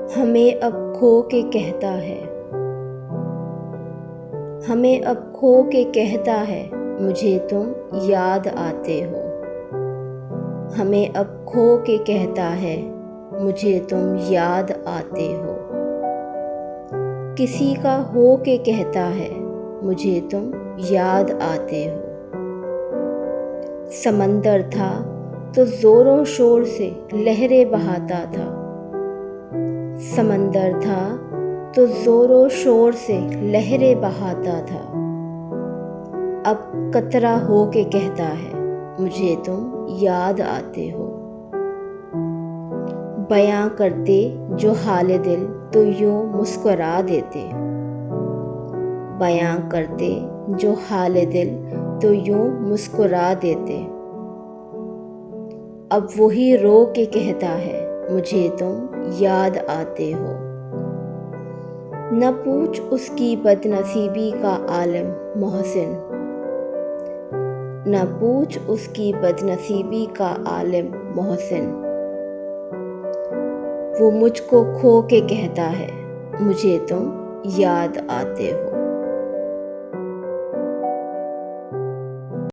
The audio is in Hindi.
हमें अब खो के कहता है, हमें अब खो के कहता है, मुझे तुम याद आते हो। हमें अब खो के कहता है, मुझे तुम याद आते हो। किसी का हो के कहता है, मुझे तुम याद आते हो। समंदर था तो ज़ोरों शोर से लहरें बहाता था। समंदर था तो ज़ोरों शोर से लहरें बहाता था। अब कतरा हो के कहता है, मुझे तुम याद आते हो। बयां करते जो हाल दिल तो यूं मुस्कुरा देते। बयां करते जो हाल दिल तो यूं मुस्कुरा देते। अब वही रो के कहता है, मुझे तुम याद आते हो। न पूछ उसकी बदनसीबी का आलम मोहसिन, न पूछ उसकी बदनसीबी का आलम मोहसिन। वो मुझको खो के कहता है, मुझे तुम याद आते हो।